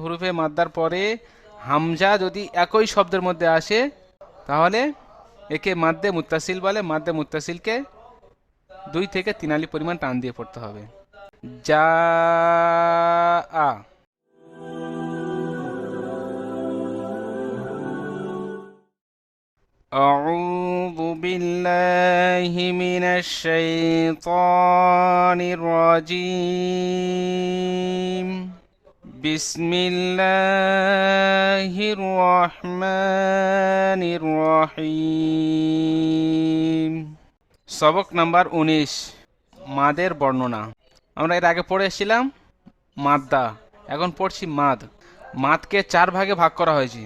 হুরুফে মাদ্দার পরে হামজা যদি একই শব্দের মধ্যে আসে তাহলে একে মাদ্দে মুত্তাসিল বলে। মাদ্দে মুত্তাসিলকে 2 থেকে 3 আলিফ পরিমাণ টান দিয়ে পড়তে হবে। যা আ। أعوذ بالله من الشيطان الرجيم بسم الله الرحمن الرحيم সবক নাম্বার 19 মাদের বর্ণনা। আমরা এর আগে পড়ে এসেছিলাম মাদ্দা, এখন পড়ছি মাদ। মাদকে 4 ভাগে ভাগ করা হয়েছে।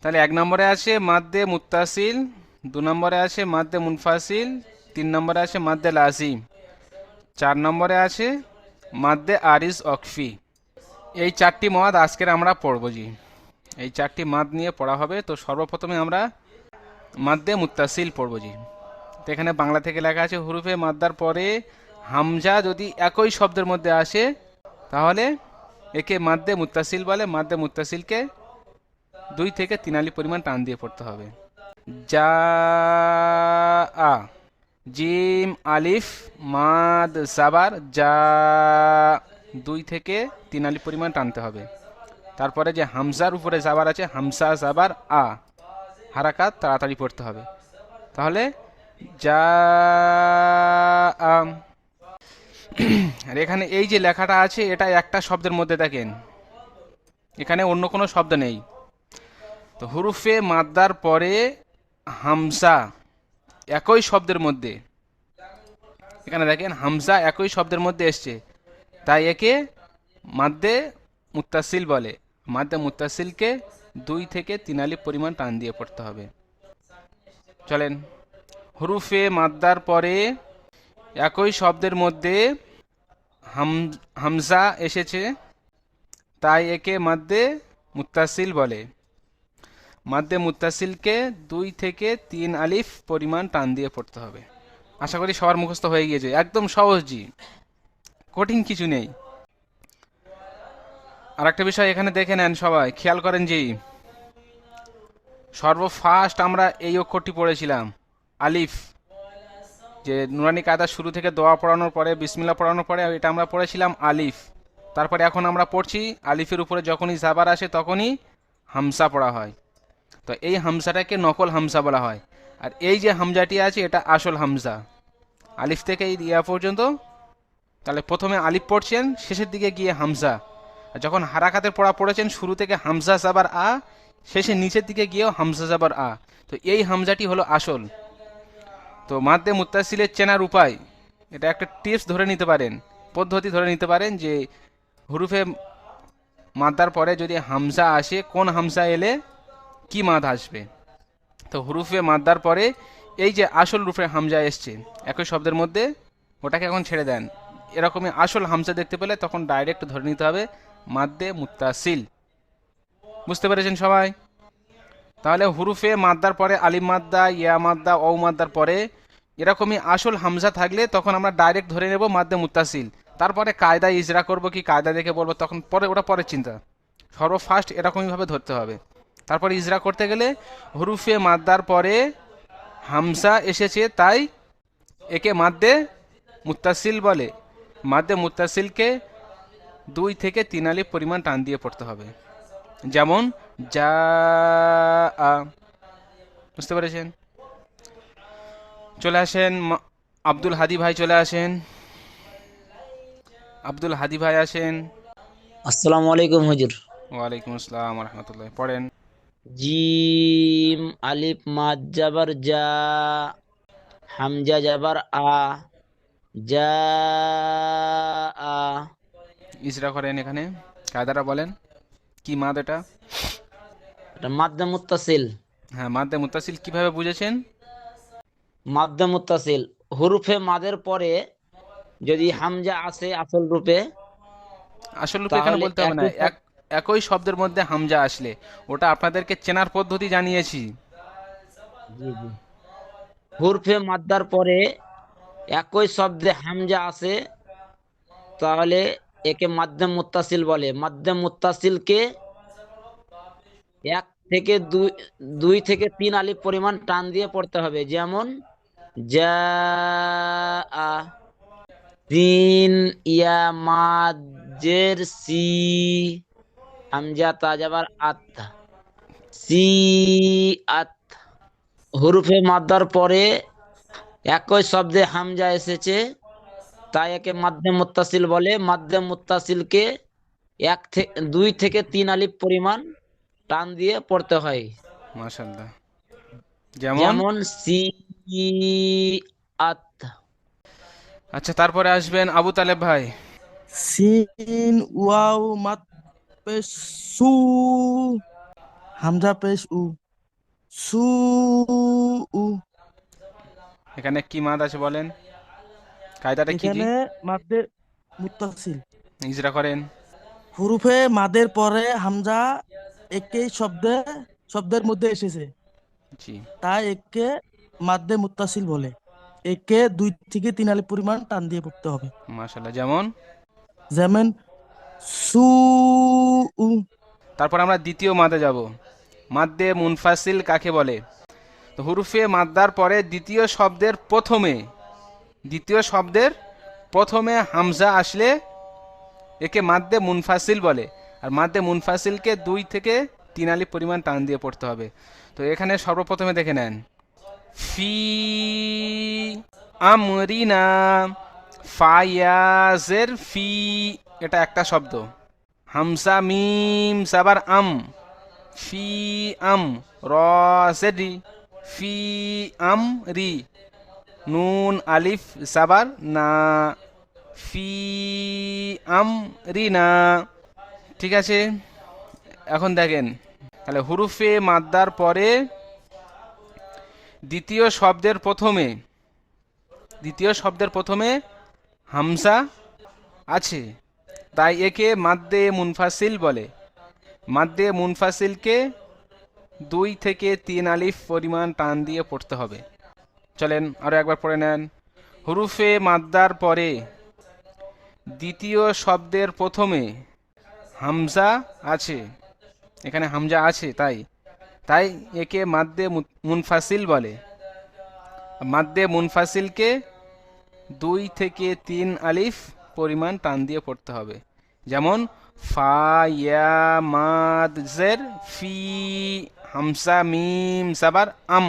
তাহলে 1 নম্বরে আছে মাদ্দে মুত্তাসিল, 2 নম্বরে আছে মাদ্দে মুনফাসিল, 3 নম্বরে আছে মাদ্দে লাজিম, 4 নম্বরে আছে মাদ্দে আরিজ অকফি। এই 4টি মাদ আজকের আমরা পড়ব জি। এই 4টি মাদ নিয়ে পড়া হবে। তো সর্বপ্রথমে আমরা মাদ্দে মুত্তাসিল পড়ব জি। তো এখানে বাংলা থেকে লেখা আছে হুরুফে মাদ্দার পরে হামজা যদি একই শব্দের মধ্যে আসে তাহলে একে মাদ্দে মুত্তাসিল বলে। মাদ্দে মুত্তাসিলকে 2 থেকে 3 আলিফ পরিমাণ টান দিয়ে পড়তে হবে। যা আ, জিম আলিফ মাদ জাবার যা, 2 থেকে 3 আলিফ পরিমাণ টানতে হবে। তারপরে যে হামজার উপরে জাবার আছে হামসা জাবার আ, হারাকাত তাড়াতাড়ি পড়তে হবে। তাহলে যা আম। আর এখানে এই যে লেখাটা আছে এটা একটা শব্দের মধ্যে দেখেন, এখানে অন্য কোনো শব্দ নেই। তো হুরুফে মাদ্দার পরে হামজা একই শব্দের মধ্যে, এখানে দেখেন হামজা একই শব্দের মধ্যে এসছে, তাই একে মাদ্দে মুত্তাসিল বলে। মাদ্দে মুত্তাসিলকে 2 থেকে 3 আলিফ পরিমাণ টান দিয়ে পড়তে হবে। চলেন, হুরুফে মাদ্দার পরে একই শব্দের মধ্যে হামজা এসেছে, তাই একে মাদ্দে মুত্তাসিল বলে। মাদ্দে মুত্তাসিলকে 2 থেকে 3 আলিফ পরিমাণ টান দিয়ে পড়তে হবে। আশা করি সবার মুখস্থ হয়ে গিয়েছে, একদম সহজ জি, কঠিন কিছু নেই। আর একটা বিষয় এখানে দেখে নেন, সবাই খেয়াল করেন জি, সর্বফার্স্ট আমরা এই অক্ষরটি পড়েছিলাম আলিফ, যে নুরানি কায়দা শুরু থেকে দোয়া পড়ানোর পরে বিসমিল্লাহ পড়ানোর পরে এটা আমরা পড়েছিলাম আলিফ। তারপরে এখন আমরা পড়ছি আলিফের উপরে যখনই জাবার আসে তখনই হামসা পড়া হয়। তো এই হামসাটাকে নকল হামসা বলা হয়। আর এই যে হামজাটি আছে এটা আসল হামজা, আলিফ থেকে ইয়া পর্যন্ত। তাহলে প্রথমে আলিফ পড়ছেন, শেষের দিকে গিয়ে হামজা। আর যখন হারাকাতের পড়া পড়েছেন শুরু থেকে হামজা জাবার আ, শেষে নিচের দিকে গিয়েও হামজা জাবার আ। তো এই হামজাটি হলো আসল। তো মাদ্দে মুত্তাসিলের চেনার উপায়, এটা একটা টিপস ধরে নিতে পারেন, পদ্ধতি ধরে নিতে পারেন যে হুরুফে মাদ্দার পরে যদি হামজা আসে কোন হামজা এলে কি মাদ আসবে। তো হুরুফে মাদ্দার পরে এই যে আসল রূপে হামজা এসছে একই শব্দের মধ্যে, ওটাকে এখন ছেড়ে দেন। এরকমই আসল হামজা দেখতে পেলে তখন ডাইরেক্ট ধরে নিতে হবে মাদ্দে মুত্তাসিল। বুঝতে পেরেছেন সবাই? তাহলে হুরুফে মাদ্দার পরে আলিম মাদ্দা, ইয়া মাদ্দা, ও মাদ্দার পরে এরকমই আসল হামজা থাকলে তখন আমরা ডাইরেক্ট ধরে নেব মাদ্দে মুত্তাসিল। তারপরে কায়দা ইজরা করব কি কায়দা দেখে বলবো, তখন পরে ওটা পরের চিন্তা। সর্বফার্স্ট এরকমইভাবে ধরতে হবে। তারপরে ইজরা করতে গেলে হুরুফে মাদ্দার পরে হামজা এসেছে তাই একে মাদ্দে মুত্তাসিল বলে। মাদ্দে মুত্তাসিলকে 2 থেকে 3 আলিফ পরিমাণ টান দিয়ে পড়তে হবে। যেমন যা আ। বুঝতে পেরেছেন? চলে আসেন আব্দুল হাদি ভাই, চলে আসেন। আব্দুল হাদি ভাই আসেন। আসসালামু আলাইকুম হুজুর। ওয়ালাইকুম আসসালাম রহমতুল্লাহ। পড়েন। জিম আলিফ মাদ জাবার যা, হামজা জাবার আ, যা আ। ইজরা করেন, এখানে কায়দাটা বলেন কি মাদ এটা। এটা মাদ্দা মুত্তাসিল। হ্যাঁ, মাদ্দে মুত্তাসিল কিভাবে বুঝেছেন? মাদ্দা মুত্তাসিল হুরুফে মাদের পরে যদি হামজা আসে আসল রূপে, আসল রূপে এখানে তাহলে বলতে হবে না, একই একই শব্দের মধ্যে হামজা আসলে ওটা আপনাদেরকে চেনার পদ্ধতি জানিয়েছি। জি জি, হুরফে মাদ্দার পরে একই শব্দে হামজা আসে, তাহলে একে মাধ্যম মুত্তাসিল বলে। মাধ্যম মুত্তাসিলকে এক থেকে দুই থেকে তিন আলিফ পরিমাণ টান দিয়ে পড়তে হবে। যেমন যা আ, সিন ইয়া মাদের সি, হামজা তাজাবার আত, সি আত। হুরুফে মাদ্দার পরে একই শব্দে হামজা এসেছে, তাই একে মাধ্যম মুত্তাসিল বলে। মাধ্যম মুত্তাসিলকে দুই থেকে তিন আলিফ পরিমাণ টান দিয়ে পড়তে হয়। মাশাআল্লাহ। যেমন? যেমন সি আত। আচ্ছা, তারপরে আসবেন আবু তালেব ভাই। সিন ওয়াও মাদ পেশ সু, হামজা পেশ উ, সু উ। এখানে কি মাদ আছে বলেন, কায়দাটা কি জি? এখানে মাদ্দে মুত্তাসিল। ইজরা করেন। হুরুফে মাদের পরে হামজা একই শব্দের মধ্যে এসেছে, জি। তাই একে মাদ্দে মুত্তাসিল বলে। একে দুই থেকে তিন আলিফ পরিমাণ টান দিয়ে পড়তে হবে। মাশাআল্লাহ। যেমন? যেমন সু উ। তারপর আমরা দ্বিতীয় মাদে যাব। মাদ্দে মুনফাসিল কাকে বলে? তো হুরুফে মাদ্দার পরে দ্বিতীয় শব্দের প্রথমে হামজা আসলে একে মাদ্দে মুনফাসিল বলে। আর মাদ্দে মুনফাসিলকে 2 থেকে 3 আলিফ পরিমাণ টান দিয়ে পড়তে হবে। তো এখানে সর্বপ্রথমে দেখে নেন, ফি আমরিনা, ফায়াজের ফি, এটা একটা শব্দ। হামজা মিম সাবার আম, ফি আম, র জেরি, ফি আম রি, নুন আলিফ সাবার না, ফি আম রি না। ঠিক আছে, এখন দেখেন তাহলে হুরুফে মাদ্দার পরে দ্বিতীয় শব্দের প্রথমে হামজা আছে, তাই একে মাদ্দে মুনফাসিল বলে। মাদ্দে মুনফাসিলকে 2 থেকে 3 আলিফ পরিমাণ টান দিয়ে পড়তে হবে। চলেন আরো একবার পড়ে নেন। হুরুফে মাদ্দার পরে দ্বিতীয় শব্দের প্রথমে হামজা আছে, এখানে হামজা আছে, তাই একে মাদ্দে মুনফাসিল বলে। মাদ্দে মুনফাসিলকে 2 থেকে 3 আলিফ পরিমাণ টান দিয়ে পড়তে হবে। যেমন ফা ইয়া মাদ জের ফি, হামজা মিম সাবার আম,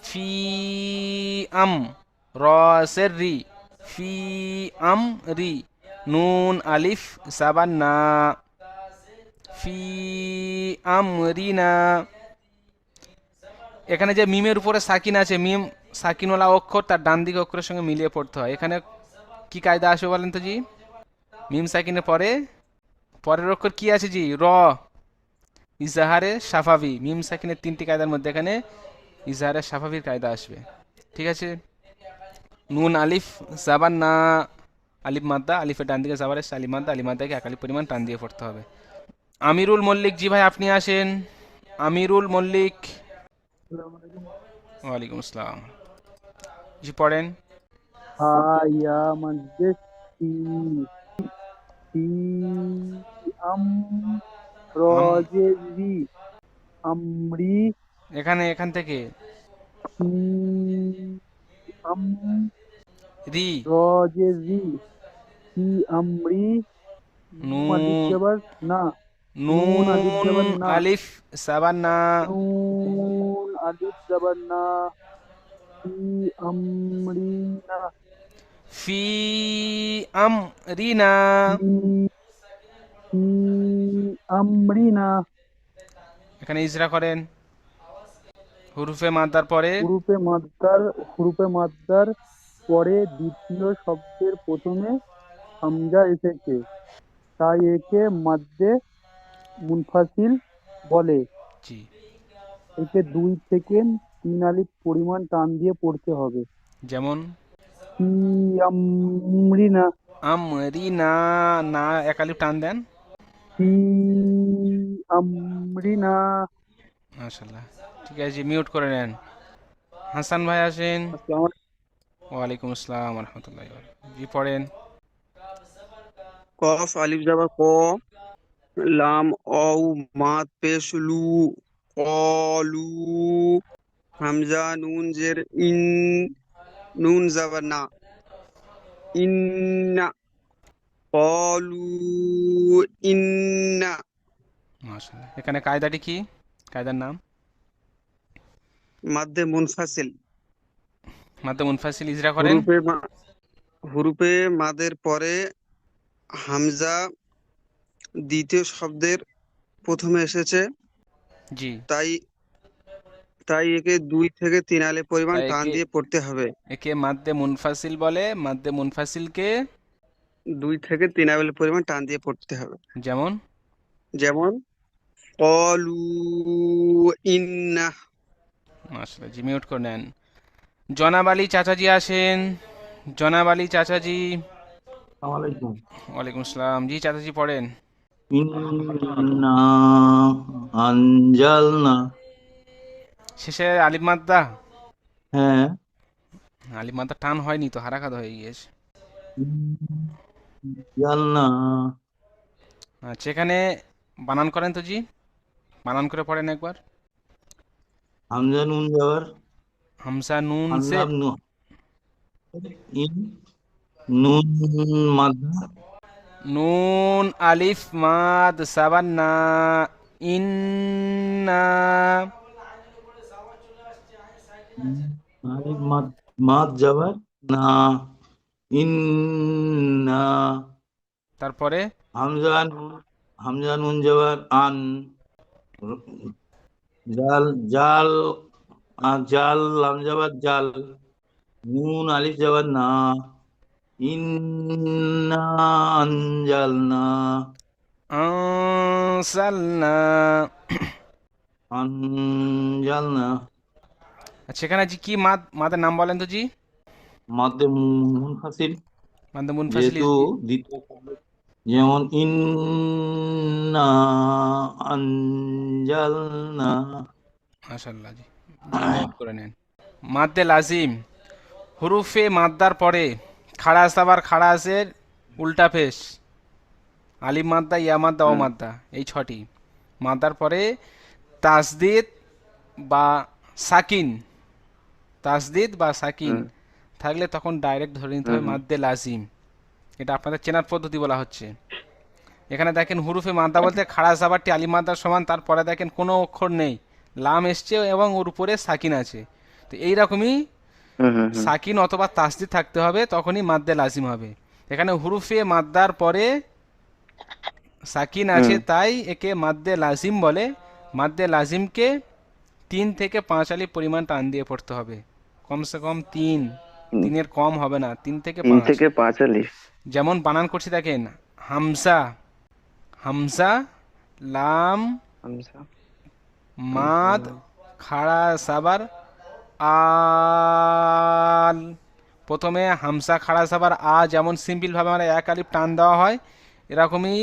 ফি আম, র জের রি, ফি আম রি, নুন আলিফ সাবার না, ফি আমরিনা। এখানে যে মিমের উপরে সাকিন আছে, মিম সাকিনওয়ালা অক্ষর তার ডান দিকে অক্ষরের সঙ্গে মিলিয়ে পড়তে হয়। এখানে কি কায়দা আসবে বলেন তো জি? মিম সাকিনের পরের অক্ষর কি আছে জি? র। ইজাহারে সাফাবি, মিম সাকিনের 3টি কায়দার মধ্যে এখানে ইজাহারে সাফাবির কায়দা আসবে। ঠিক আছে, নুন আলিফ জাবান না, আলিফ মাদ্দা, আলিফের ডান দিকে জাবারে আলিফ মাদ্দা, আলিফ মাদ্দাকে 1 আলিফ পরিমাণ টান দিয়ে পড়তে হবে। আমিরুল মল্লিক জি ভাই, আপনি আসেন। আমিরুল মল্লিক। ওয়ালাইকুম আসসালাম জি, পড়েন। হায়া মধ্যে সি, সি আম, আম, রজে রি, আমরি, এখান থেকে সি আম, রি, রজে রি, সি আমরি, নুন আলিফ নুন, জবর না, নুন আলিফ নুন জবর না, আলিফ সাবান না, নুন আলিফ জবর না, সি আমরি না, ফি আম রিনা। সি সি আমরি না। এখানে ইজরা করেন হুরুফে মাদ্দার পরে। হুরুফে মাদ্দার পরে দ্বিতীয় শব্দের প্রথমে হামজা এসেছে, তাই একে মাদ্দে মুনফাসিল বলে। জি। একে 2 থেকে 3 আলিফ পরিমাণ টান দিয়ে পড়তে হবে। যেমন সি আমরিনা, আম রিনা, না 1 আলিফ টান দেন। সি আমরিনা। মাশাআল্লাহ। ঠিক আছে, মিউট করে নেন। হাসান ভাই আসেন। আসসালামু ওয়ালাইকুম আসসালাম ওয়া রাহমাতুল্লাহি ওয়া বারাকাতুহু। জি, পড়েন। কফ আলিফ জবর ক, লাম অউ, মাদ পেশ লু, কলু, হামজা নুন জের ইন, নুন জবর না, ইন্না, কলু ইন্না। মাশাআল্লাহ। এখানে কায়দাটি কি? কায়দার নাম? মাদ্দে মুনফাসিল। মাদ্দে মুনফাসিল ইজরা করেন। হুরুফে হুরুফে মাদের পরে হামজা দ্বিতীয় শব্দের প্রথমে এসেছে, জি। তাই তাই একে 2 থেকে 3 আলিফ পরিমাণ তাই টান একে দিয়ে পড়তে হবে। একে মাদ্দে মুনফাসিল বলে। মাদ্দে মুনফাসিলকে 2 থেকে 3 আলিফ পরিমাণ টান দিয়ে পড়তে হবে। যেমন? যেমন কলু ইন্না। মাশাআল্লাহ, জি মিউট করে নেন। জনাব আলী চাচাজি আসেন। জনাব আলী চাচাজি। আসসালামাইকুম। ওয়ালাইকুম আসসালাম। জি চাচাজি পড়েন। ইন্না আনজালনা। শেষে আলিফ মাদ্দা। হ্যাঁ। আলিফ মাদ্দা টান হয়নি তো, হারাকাত হয়ে গিয়েছে। জালনা। আচ্ছা, এখানে বানান করেন তো জি, বানান করে পড়েন একবার। হামজা নুন যাওয়ার হামসা নুন সে আল্লাহ নু ইন নুন মাদ্দা নুন আলিফ মাদ সাবান্না ইন্না। আলিফ মাদ মাদ যাবার না ইন্না। তারপরে হামজা নুন হামজা নুন যাবার আন জাল জাল জাল লাম যাবার জাল নুন আলিফ যাবার না ইন্না আনজালনা আনসালনা। আনজালনা। আচ্ছা, এখানে জি কি মাদের নাম বলেন তো জি। মাদ্দে মুনফাসিল মাদ্দে মুনফাসিল যেহেতু দ্বিতীয় শব্দ, যেমন ইন্না আনজালনা। মাশাআল্লাহ, জি জি মিউট করে নেন। মাদ্দে লাজিম, হুরুফে মাদ্দার পরে খাড়া সাবার খাড়া আসের উল্টা পেশ, আলিফ মাদ্দা, ইয়া মাদ্দা, ও মাদ্দা, এই ছটি মাদ্দার পরে তাসদিদ বা সাকিন, তাসদিদ বা সাকিন থাকলে তখন ডাইরেক্ট ধরে নিতে হবে মাদ্দে লাজিম। এটা আপনাদের চেনার পদ্ধতি বলা হচ্ছে। এখানে দেখেন হুরুফে মাদ্দা বলতে খাড়া জাবারটি আলিফ মাদ্দার সমান, তারপরে দেখেন কোনো অক্ষর নেই, লাম এসছে এবং ওর উপরে সাকিন আছে। তো এইরকমই সাকিন অথবা তাসদিদ থাকতে হবে, তখনই মাদ্দে লাজিম হবে। এখানে হুরুফে মাদ্দার পরে সাকিন আছে, তাই একে মাদ্দে লাজিম বলে। মাদ্দে লাজিমকে 3 থেকে 5 আলিফ পরিমাণ টান দিয়ে পড়তে হবে, কমসে কম 3, 3-এর কম হবে না, 3 থেকে 5। 3 থেকে 5 আলিফ। যেমন বানান করছি দেখেন, হামজা, হামজা, লাম, হামজা মাদ, খাড়া সাবার, আল। প্রথমে হামসা খাড়া সাবার আ, যেমন সিম্পল ভাবে আমরা 1 আলিফ টান দেওয়া হয়, এরকমই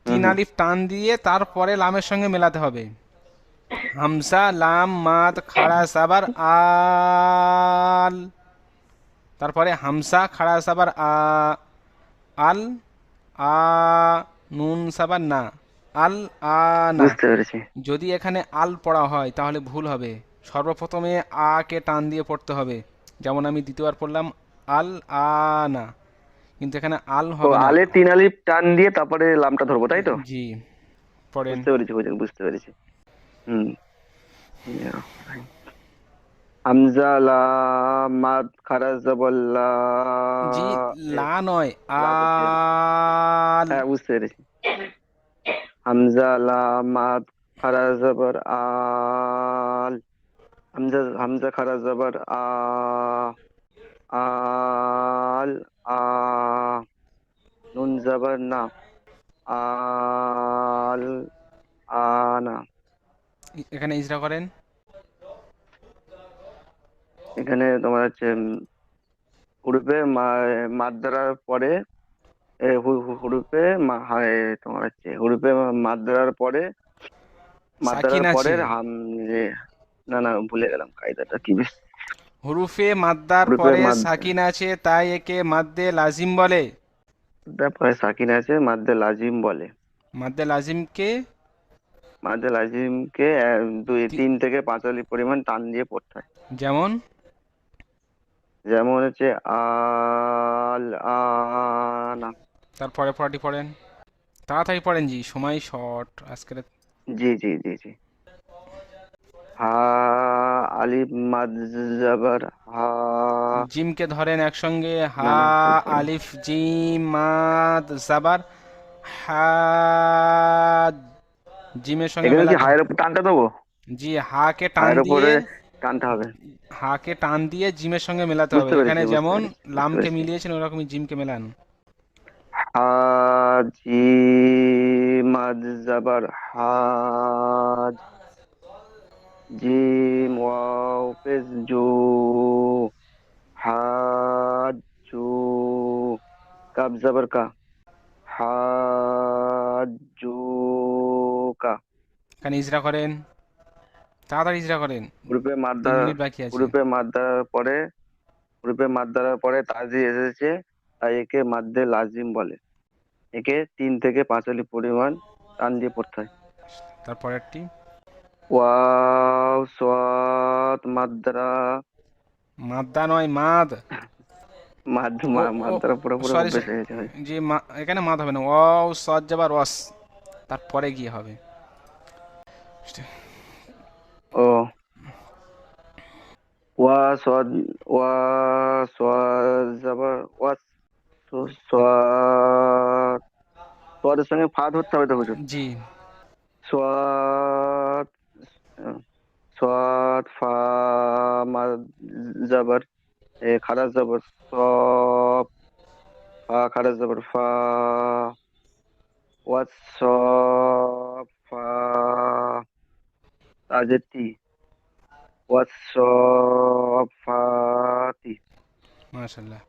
3 আলিফ টান দিয়ে তারপরে লামের সঙ্গে মেলাতে হবে। হামসা লাম মাদ খাড়া সাবার আল, তারপরে হামসা খাড়া সাবার আ, আল, আ, নুন সাবার না, আল আনা। বুঝতে পেরেছি। যদি এখানে আল পড়া হয় তাহলে ভুল হবে। সর্বপ্রথমে আ কে টান দিয়ে পড়তে হবে, যেমন আমি দ্বিতীয়বার পড়লাম আল আনা, কিন্তু এখানে আল ও হবে না। আলে 3 আলিফ টান দিয়ে তারপরে লামটা ধরবো, তাই তো? জি পড়েন। বুঝতে পেরেছি বুঝুন, বুঝতে পেরেছি। হুম। হামজা লাম মাদ খারা জবর লা। জি, এ, লা নয়, লা বলছি আমি। আল। হ্যাঁ বুঝতে পেরেছি। হামজা লাম মাদ খারা জবর আল। হামজা হামজা খারা জবর আ, আল, আ, নুন জবর না, আল, আনা। এখানে ইজরা করেন। এখানে তোমার হচ্ছে হুরুফে মাদ্রার পরে হুরুফে তোমার হচ্ছে হুরুফে মাদ্রার পরে সাকিন মাদ্রার আছে। পরের হাম যে, না না ভুলে গেলাম কায়দাটা কি বেশ। হুরুফে মাদ্দার হুরুফে পরে মাদ সাকিন আছে, তাই একে মাদ্দে লাজিম বলে। তারপরে সাকিন আছে, মাদ্দে লাজিম বলে। মাদ্দে লাজিমকে মাদ্দে লাজিমকে 3 থেকে 5 আলিফ পরিমাণ টান দিয়ে পড়তে হয়। যেমন যেমন হচ্ছে আল আনা। তারপরে পড়াটি পড়েন, তাড়াতাড়ি পড়েন জি, সময় শর্ট আজকের। জি জি জি জি। হা আলিফ মাদ জাবার হা। জিমকে ধরেন একসঙ্গে, না হা না, তারপরে আলিফ জিম মাদ জাবার হা, জিমের সঙ্গে এখানে কি মেলাতে। হায়ের উপর টানটা দেবো? জি, হাকে টান হায়ের দিয়ে, উপরে টানতে হবে। হাকে টান দিয়ে জিমের সঙ্গে মেলাতে হবে, বুঝতে এখানে পেরেছি বুঝতে যেমন পেরেছি বুঝতে লামকে পেরেছি। মিলিয়েছেন ওরকমই জিমকে মেলান। হাজি মাদ জাবার হাজ। জিম ওয়াও পেশ জু হাজু। কাব জাবার কা হাজুকা। এখানে ইজরা করেন, তাড়াতাড়ি ইজরা করেন, গ্রুপে মাদ 3 মিনিট বাকি আছে। গ্রুপে মাদ দেওয়ার পরে গ্রুপে মাদ দেওয়ার পরে তাজি এসেছে, তাই একে মাদ্দে লাজিম বলে। একে 3 থেকে 5 আলিফ পরিমাণ টান দিয়ে পড়তে হয়। তারপরেরটি ওয়াও সোয়াদ মাদ্রা। মাদ্দা নয় মাদ। ও ও মাদ্রা পুরোপুরি সরি, অভ্যেস হয়ে গেছে ভাই। জি এখানে মাদ হবে না, ও সজ যাবার ওয়াস, তারপরে গিয়ে হবে। ও ওয়া সোয়াদ ওয়া সোয়াদ জাবার ওয়াস। সোয়াদ সোয়াদের সঙ্গে ফা ধরতে হবে তো হুজুর। জি, সোয়াদ সোয়াদ ফা মাদ জাবার খারাজ জাবার সব। ফা খারাজ জাবার ফা ওয়াস সব ফা তাজেতি ওয়াস সব ফাতি। মাশাল্লাহ।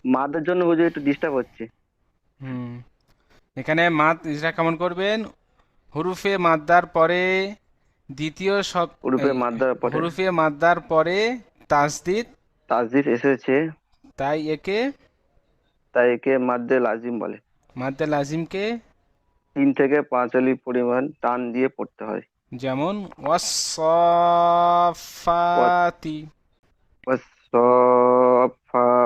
মাদের জন্য বুঝি একটু ডিস্টার্ব হচ্ছে। হুম, এখানে মাদ ইজরা কেমন করবেন, হুরুফে মাদ্দার পরে দ্বিতীয় সব, উরুপে এই, মাদ্দার পরে হুরুফে মাদ্দার পরে তাসদিদ, তাজদিদ এসেছে, তাই একে তাই একে মাদ্দে লাজিম বলে। মাদ্দে লাজিমকে 3 থেকে 5 আলিফ পরিমাণ টান দিয়ে পড়তে হয়। যেমন ওয়াসসাফাতি। ওয়াস সফাতি।